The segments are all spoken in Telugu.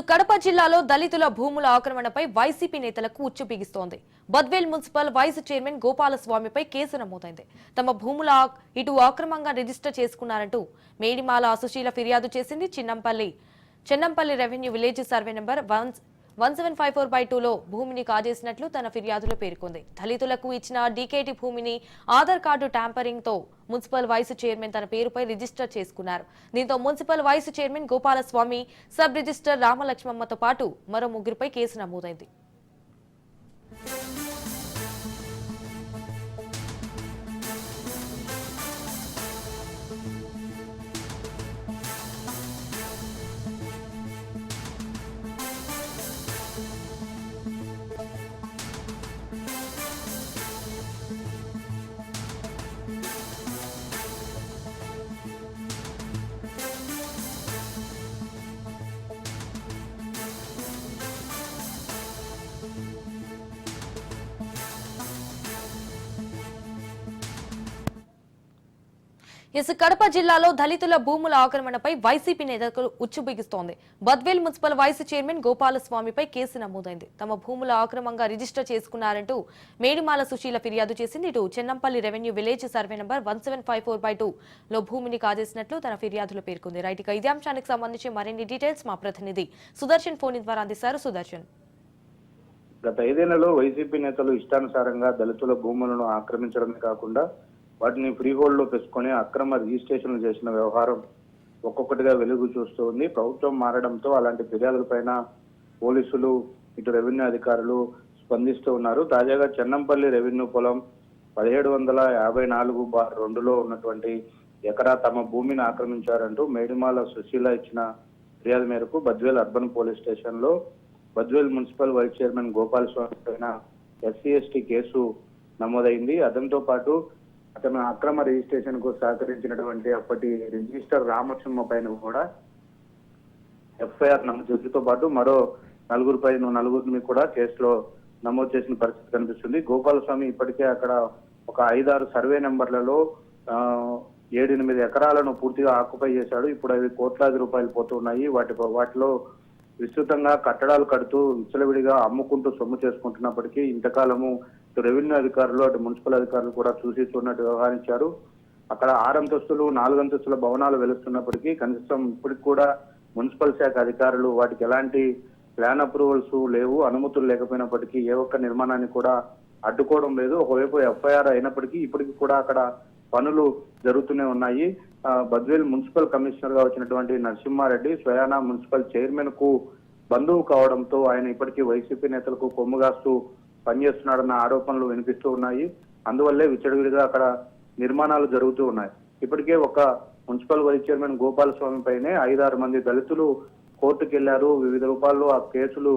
కడప జిల్లాలో దళితుల భూముల ఆక్రమణపై వైసీపీ నేతలకు ఉచ్చు బిగిస్తోంది. బద్వేల్ మున్సిపల్ వైస్ చైర్మన్ గోపాలస్వామిపై కేసు నమోదైంది. తమ భూముల ఇటు అక్రమంగా రిజిస్టర్ చేసుకున్నారంటూ మేడిమాల సుశీల ఫిర్యాదు చేసింది. Chennampalli revenue village survey number 1754/2లో భూమిని కాజేసినట్లు తన ఫిర్యాదులో పేర్కొంది. దళితులకు ఇచ్చిన డీకేటీ భూమిని ఆధార్ కార్డు ట్యాంపరింగ్ తో మున్సిపల్ వైస్ చైర్మన్ తన పేరుపై రిజిస్టర్ చేసుకున్నారు. దీంతో municipal vice chairman Gopalaswamy, sub register రామలక్ష్మమ్మతో పాటు మరో ముగ్గురిపై కేసు నమోదైంది. కడప జిల్లాలో దళితుల భూముల ఆక్రమణపై వైసీపీ నేతలకు ఉచ్చు బిగిస్తోంది. బద్వేల్ మున్సిపల్ వైస్ చైర్మన్ గోపాలస్వామిపై కేసు నమోదైంది. తమ భూముల ఆక్రమంగా రిజిస్టర్ చేసుకున్నారంటూ మేడిమాల సుశీల ఫిర్యాదు చేసింది. ఇటు Chennampalli revenue village survey number 1754/2లో భూమిని కాజేసినట్లు తన ఫిర్యాదులో పేర్కొంది. రైట్, ఇక ఇదే అంశానికి సంబంధించి మరిన్ని డీటెయిల్స్ మా ప్రతినిధి సుదర్శన్ ఫోన్ ద్వారా అందిస్తారు. సుదర్శన్, గత 5 ఏళ్లలో వైసీపీ నేతలు ఇష్టానుసారంగా దళితుల భూములను ఆక్రమించడమే కాకుండా వాటిని ఫ్రీ హోల్డ్ లో పెట్టుకుని అక్రమ రిజిస్ట్రేషన్లు చేసిన వ్యవహారం ఒక్కొక్కటిగా వెలుగు చూస్తూ ఉంది. ప్రభుత్వం మారడంతో అలాంటి ఫిర్యాదులపైన పోలీసులు, ఇటు రెవెన్యూ అధికారులు స్పందిస్తూ ఉన్నారు. తాజాగా చెన్నంపల్లి రెవెన్యూ పొలం 1754/2లో ఉన్నటువంటి ఎకరా తమ భూమిని ఆక్రమించారంటూ మేడిమాల సుశీల ఇచ్చిన ఫిర్యాదు మేరకు బద్వేల్ అర్బన్ పోలీస్ స్టేషన్ లో Badvel municipal vice chairman Gopalaswamy పైన SC/ST కేసు నమోదైంది. అతనితో పాటు అతను అక్రమ రిజిస్ట్రేషన్ కు సహకరించినటువంటి అప్పటి రిజిస్టర్ రామలక్ష్మ పైన కూడా FIR నమోదు చేసితో పాటు మరో నలుగురిని కూడా కేసులో నమోదు చేసిన పరిస్థితి కనిపిస్తుంది. గోపాలస్వామి ఇప్పటికే అక్కడ ఒక 5-6 సర్వే నెంబర్లలో 7-8 ఎకరాలను పూర్తిగా ఆక్యుపై చేశాడు. ఇప్పుడు అవి కోట్లాది రూపాయలు పోతున్నాయి. వాటిలో విస్తృతంగా కట్టడాలు కడుతూ విచ్చలవిడిగా అమ్ముకుంటూ సొమ్ము చేసుకుంటున్నప్పటికీ ఇంతకాలము రెవెన్యూ అధికారులు, అటు మున్సిపల్ అధికారులు కూడా చూసి చూడనట్టు వ్యవహరించారు. అక్కడ 6 అంతస్తులు 4 అంతస్తుల భవనాలు వెలుస్తున్నప్పటికీ కనీసం ఇప్పటికి కూడా మున్సిపల్ శాఖ అధికారులు వాటికి ఎలాంటి ప్లాన్ అప్రూవల్స్ లేవు, అనుమతులు లేకపోయినప్పటికీ ఏ ఒక్క నిర్మాణాన్ని కూడా అడ్డుకోవడం లేదు. ఒకవైపు FIR అయినప్పటికీ ఇప్పటికి కూడా అక్కడ పనులు జరుగుతూనే ఉన్నాయి. బద్వేల్ మున్సిపల్ కమిషనర్ గా వచ్చినటువంటి నరసింహారెడ్డి స్వయానా మున్సిపల్ చైర్మన్ కు బంధువు కావడంతో ఆయన ఇప్పటికీ వైసీపీ నేతలకు కొమ్ముగాస్తూ పనిచేస్తున్నాడన్న ఆరోపణలు వినిపిస్తూ ఉన్నాయి. అందువల్లే విచ్చలవిడిగా అక్కడ నిర్మాణాలు జరుగుతూ ఉన్నాయి. ఇప్పటికే ఒక మున్సిపల్ వైస్ చైర్మన్ గోపాలస్వామి పైనే 5-6 మంది దళితులు కోర్టుకు వెళ్లారు. వివిధ రూపాల్లో ఆ కేసులు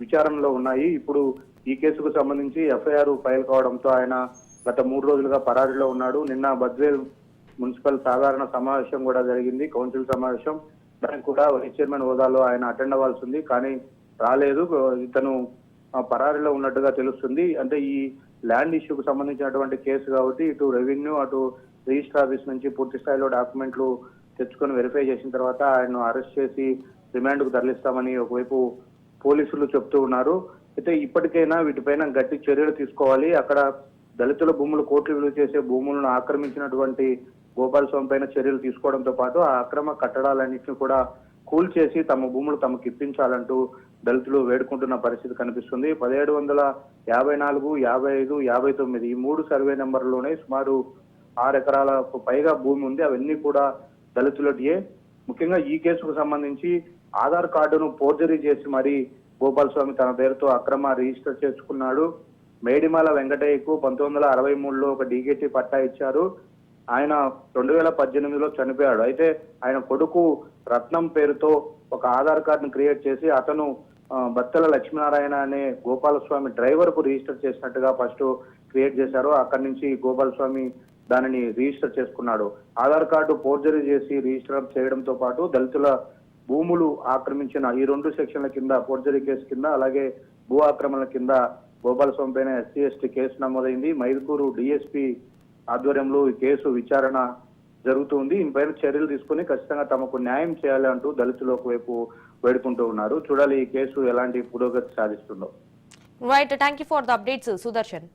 విచారణలో ఉన్నాయి. ఇప్పుడు ఈ కేసుకు సంబంధించి FIR ఫైల్ కావడంతో ఆయన గత 3 రోజులుగా పరారీలో ఉన్నాడు. నిన్న బద్వేల్ మున్సిపల్ సాధారణ సమావేశం కూడా జరిగింది, కౌన్సిల్ సమావేశం. దానికి కూడా వైస్ చైర్మన్ హోదాలో ఆయన అటెండ్ అవ్వాల్సి ఉంది, కానీ రాలేదు. ఇతను పరారీలో ఉన్నట్టుగా తెలుస్తుంది. అంటే ఈ ల్యాండ్ ఇష్యూకు సంబంధించినటువంటి కేసు కాబట్టి ఇటు రెవెన్యూ, అటు రిజిస్టర్ ఆఫీస్ నుంచి పూర్తి స్థాయిలో డాక్యుమెంట్లు తెచ్చుకొని వెరిఫై చేసిన తర్వాత ఆయన్ను అరెస్ట్ చేసి రిమాండ్ కు తరలిస్తామని ఒకవైపు పోలీసులు చెప్తూ ఉన్నారు. అయితే ఇప్పటికైనా వీటిపైన గట్టి చర్యలు తీసుకోవాలి. అక్కడ దళితుల భూములు కోట్లు విలువ చేసే భూములను ఆక్రమించినటువంటి గోపాలస్వామి పైన చర్యలు తీసుకోవడంతో పాటు ఆ అక్రమ కట్టడాలన్నింటినీ కూడా కూల్చేసి తమ భూములు తమకు ఇప్పించాలంటూ దళితులు వేడుకుంటున్న పరిస్థితి కనిపిస్తుంది. 1754, 55, 59 ఈ 3 సర్వే నెంబర్లోనే సుమారు 6 ఎకరాలకు పైగా భూమి ఉంది. అవన్నీ కూడా దళితులటియే. ముఖ్యంగా ఈ కేసుకు సంబంధించి ఆధార్ కార్డును ఫోర్జరీ చేసి మరీ గోపాలస్వామి తన పేరుతో అక్రమ రిజిస్టర్ చేసుకున్నాడు. మేడిమాల వెంకటయ్యకు 1963లో ఒక డీకేటీ పట్టా ఇచ్చారు. ఆయన 2018లో చనిపోయాడు. అయితే ఆయన కొడుకు రత్నం పేరుతో ఒక ఆధార్ కార్డును క్రియేట్ చేసి అతను బత్తల లక్ష్మీనారాయణ అనే గోపాలస్వామి డ్రైవర్ కు రిజిస్టర్ చేసినట్టుగా ఫస్ట్ క్రియేట్ చేశారు. అక్కడి నుంచి గోపాలస్వామి దానిని రిజిస్టర్ చేసుకున్నాడు. ఆధార్ కార్డు ఫోర్జరీ చేసి రిజిస్టర్ చేయడంతో పాటు దళితుల భూములు ఆక్రమించిన ఈ 2 సెక్షన్ల కింద ఫోర్జరీ కేసు కింద, అలాగే భూ ఆక్రమణల కింద గోపాలస్వామి పైన SC/ST కేసు నమోదైంది. మైదుకూరు DSP ఆధ్వర్యంలో ఈ కేసు విచారణ జరుగుతుంది. దీనిపైన చర్యలు తీసుకుని ఖచ్చితంగా తమకు న్యాయం చేయాలి అంటూ దళితులు ఒకవైపు వేడుకుంటూ ఉన్నారు. చూడాలి ఈ కేసు ఎలాంటి పురోగతి సాధిస్తుందో. Right, thank you for the updates Sudarshan.